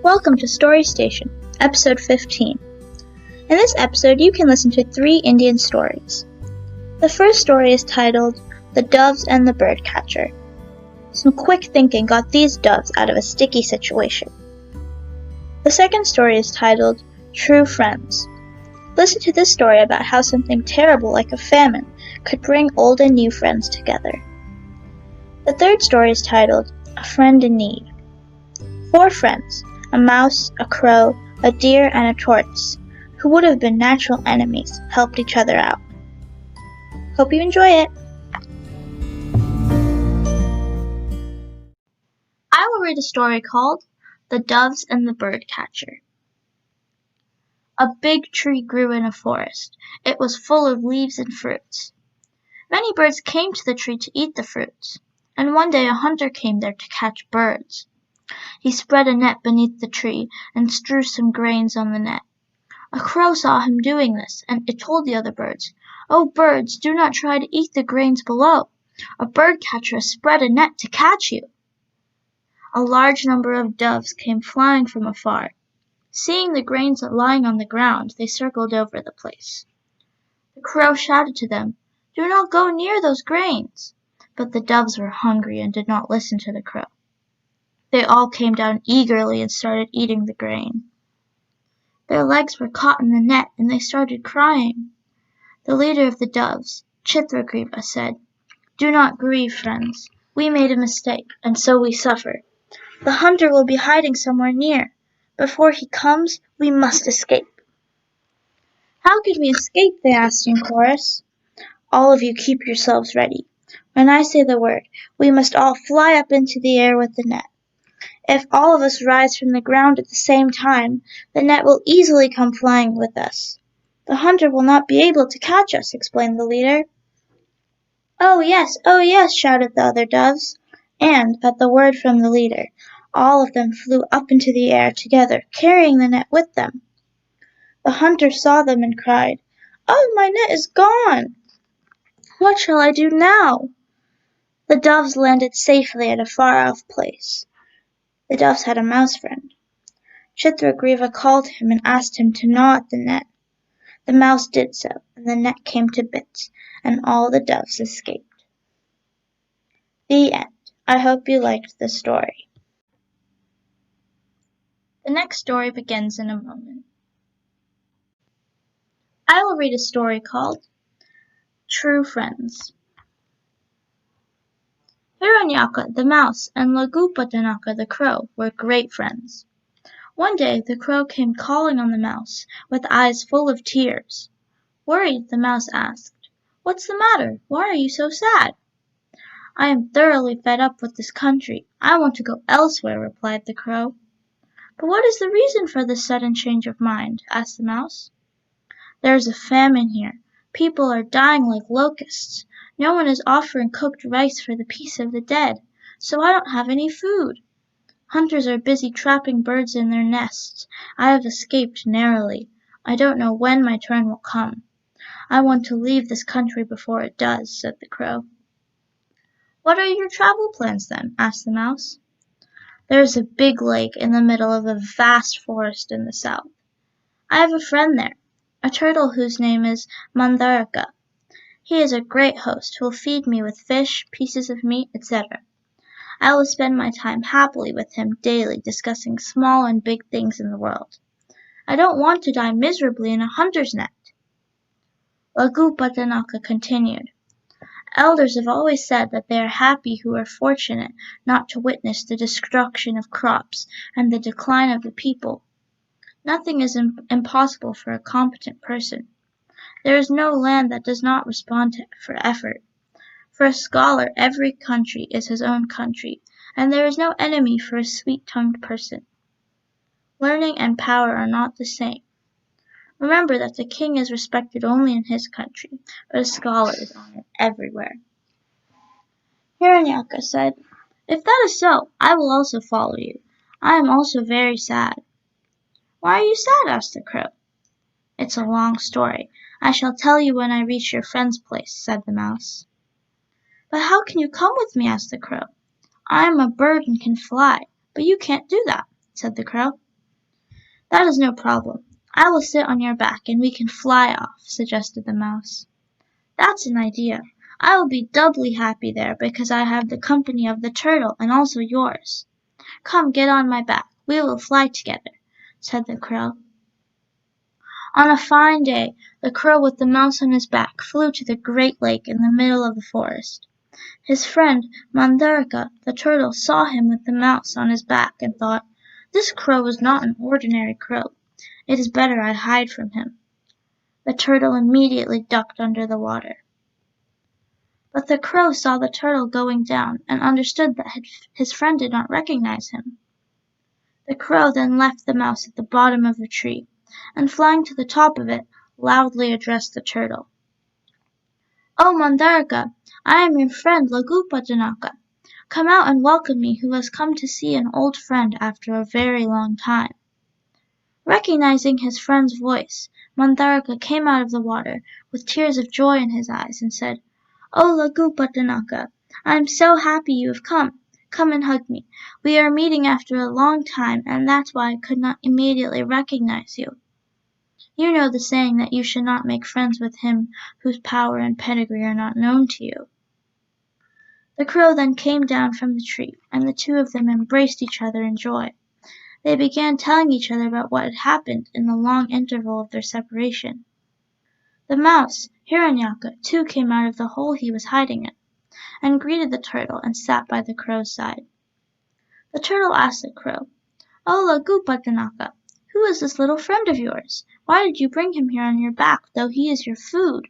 Welcome to Story Station, episode 15. In this episode, you can listen to 3 Indian stories. The first story is titled, The Doves and the Birdcatcher. Some quick thinking got these doves out of a sticky situation. The second story is titled, True Friends. Listen to this story about how something terrible like a famine could bring old and new friends together. The third story is titled, A Friend in Need. 4 friends, a mouse, a crow, a deer, and a tortoise, who would have been natural enemies, helped each other out. Hope you enjoy it! I will read a story called The Doves and the Birdcatcher. A big tree grew in a forest. It was full of leaves and fruits. Many birds came to the tree to eat the fruits, and one day a hunter came there to catch birds. He spread a net beneath the tree and strewn some grains on the net. A crow saw him doing this, and it told the other birds, "Oh, birds, do not try to eat the grains below. A bird-catcher has spread a net to catch you." A large number of doves came flying from afar. Seeing the grains lying on the ground, they circled over the place. The crow shouted to them, "Do not go near those grains." But the doves were hungry and did not listen to the crow. They all came down eagerly and started eating the grain. Their legs were caught in the net and they started crying. The leader of the doves, Chitragriva, said, "Do not grieve, friends. We made a mistake, and so we suffer. The hunter will be hiding somewhere near. Before he comes, we must escape." "How can we escape?" they asked in chorus. "All of you keep yourselves ready. When I say the word, we must all fly up into the air with the net. If all of us rise from the ground at the same time, the net will easily come flying with us. The hunter will not be able to catch us," explained the leader. Oh yes, shouted the other doves. And, at the word from the leader, all of them flew up into the air together, carrying the net with them. The hunter saw them and cried, "Oh, my net is gone! What shall I do now?" The doves landed safely at a far-off place. The doves had a mouse friend. Chitragriva called him and asked him to gnaw at the net. The mouse did so, and the net came to bits, and all the doves escaped. The end. I hope you liked the story. The next story begins in a moment. I will read a story called True Friends. Hiranyaka the mouse and Lagupatanaka the crow were great friends. One day the crow came calling on the mouse, with eyes full of tears. Worried, the mouse asked, "What's the matter? Why are you so sad?" "I am thoroughly fed up with this country. I want to go elsewhere," replied the crow. "But what is the reason for this sudden change of mind?" asked the mouse. "There is a famine here. People are dying like locusts. No one is offering cooked rice for the peace of the dead, so I don't have any food. Hunters are busy trapping birds in their nests. I have escaped narrowly. I don't know when my turn will come. I want to leave this country before it does," said the crow. "What are your travel plans then?" asked the mouse. "There is a big lake in the middle of a vast forest in the south. I have a friend there, a turtle whose name is Mandaraka. He is a great host who will feed me with fish, pieces of meat, etc. I will spend my time happily with him daily discussing small and big things in the world. I don't want to die miserably in a hunter's net." Lagupatanaka continued, "Elders have always said that they are happy who are fortunate not to witness the destruction of crops and the decline of the people. Nothing is impossible for a competent person. There is no land that does not respond for effort. For a scholar, every country is his own country, and there is no enemy for a sweet-tongued person. Learning and power are not the same. Remember that the king is respected only in his country, but a scholar is honored everywhere." Hiranyaka said, "If that is so, I will also follow you. I am also very sad." "Why are you sad?" asked the crow. "It's a long story. I shall tell you when I reach your friend's place," said the mouse. "But how can you come with me?" asked the crow. "I am a bird and can fly, but you can't do that," said the crow. "That is no problem. I will sit on your back and we can fly off," suggested the mouse. "That's an idea. I will be doubly happy there because I have the company of the turtle and also yours. Come, get on my back. We will fly together," said the crow. On a fine day, the crow with the mouse on his back flew to the great lake in the middle of the forest. His friend Mandarka the turtle saw him with the mouse on his back and thought, "This crow is not an ordinary crow. It is better I hide from him." The turtle immediately ducked under the water. But the crow saw the turtle going down and understood that his friend did not recognize him. The crow then left the mouse at the bottom of a tree, and flying to the top of it, loudly addressed the turtle. "Oh, Mandarka, I am your friend Lagupatanaka. Come out and welcome me who has come to see an old friend after a very long time." Recognizing his friend's voice, Mandaraka came out of the water with tears of joy in his eyes and said, "Oh, Lagupatanaka, I am so happy you have come. Come and hug me. We are meeting after a long time, and that's why I could not immediately recognize you. You know the saying that you should not make friends with him whose power and pedigree are not known to you." The crow then came down from the tree, and the two of them embraced each other in joy. They began telling each other about what had happened in the long interval of their separation. The mouse, Hiranyaka, too came out of the hole he was hiding in, and greeted the turtle and sat by the crow's side. The turtle asked the crow, "Oh, Lagupatanaka, who is this little friend of yours? Why did you bring him here on your back, though he is your food?"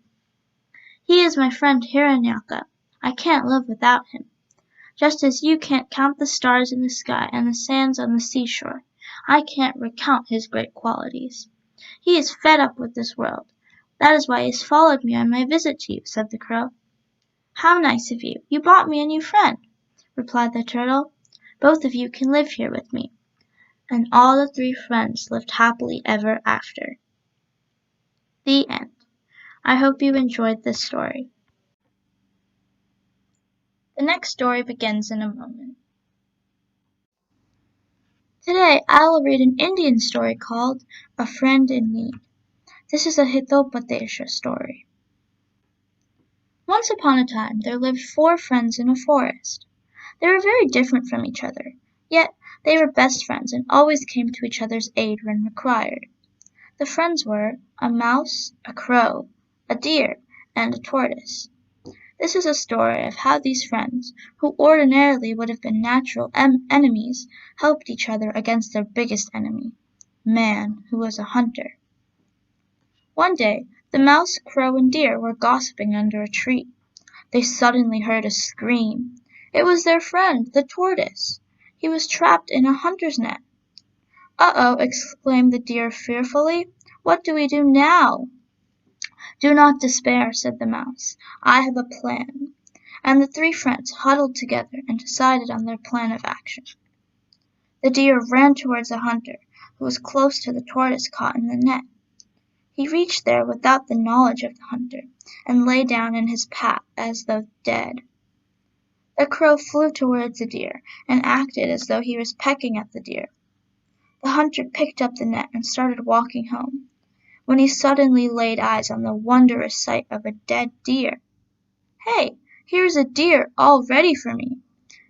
"He is my friend Hiranyaka. I can't live without him. Just as you can't count the stars in the sky and the sands on the seashore, I can't recount his great qualities. He is fed up with this world. That is why he has followed me on my visit to you," said the crow. "How nice of you! You brought me a new friend," replied the turtle. "Both of you can live here with me." And all the three friends lived happily ever after. The end. I hope you enjoyed this story. The next story begins in a moment. Today I will read an Indian story called A Friend in Need. This is a Hitopadesha story. Once upon a time there lived 4 friends in a forest. They were very different from each other, yet they were best friends and always came to each other's aid when required. The friends were a mouse, a crow, a deer, and a tortoise. This is a story of how these friends, who ordinarily would have been natural enemies, helped each other against their biggest enemy, man, who was a hunter. One day the mouse, crow, and deer were gossiping under a tree. They suddenly heard a scream. It was their friend, the tortoise. He was trapped in a hunter's net. "Uh-oh," exclaimed the deer fearfully. "What do we do now?" "Do not despair," said the mouse. "I have a plan." And the 3 friends huddled together and decided on their plan of action. The deer ran towards the hunter, who was close to the tortoise caught in the net. He reached there without the knowledge of the hunter, and lay down in his path as though dead. The crow flew towards the deer, and acted as though he was pecking at the deer. The hunter picked up the net and started walking home, when he suddenly laid eyes on the wondrous sight of a dead deer. "Hey, here is a deer all ready for me,"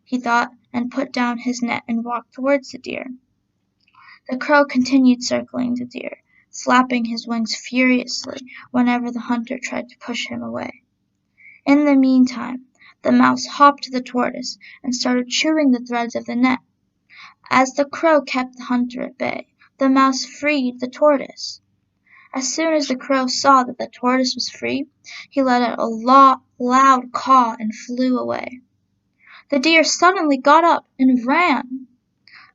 he thought, and put down his net and walked towards the deer. The crow continued circling the deer, flapping his wings furiously whenever the hunter tried to push him away. In the meantime, the mouse hopped to the tortoise and started chewing the threads of the net. As the crow kept the hunter at bay, the mouse freed the tortoise. As soon as the crow saw that the tortoise was free, he let out a loud caw and flew away. The deer suddenly got up and ran.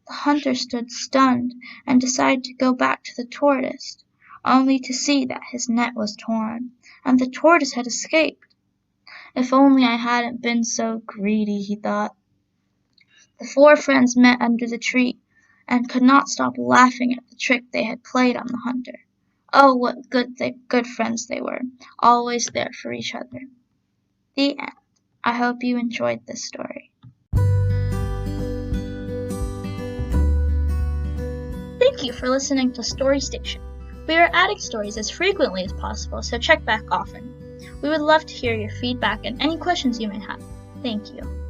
The hunter stood stunned and decided to go back to the tortoise, only to see that his net was torn, and the tortoise had escaped. "If only I hadn't been so greedy," he thought. The 4 friends met under the tree, and could not stop laughing at the trick they had played on the hunter. Oh, what good friends they were, always there for each other. The end. I hope you enjoyed this story. Thank you for listening to Story Station. We are adding stories as frequently as possible, so check back often. We would love to hear your feedback and any questions you may have. Thank you.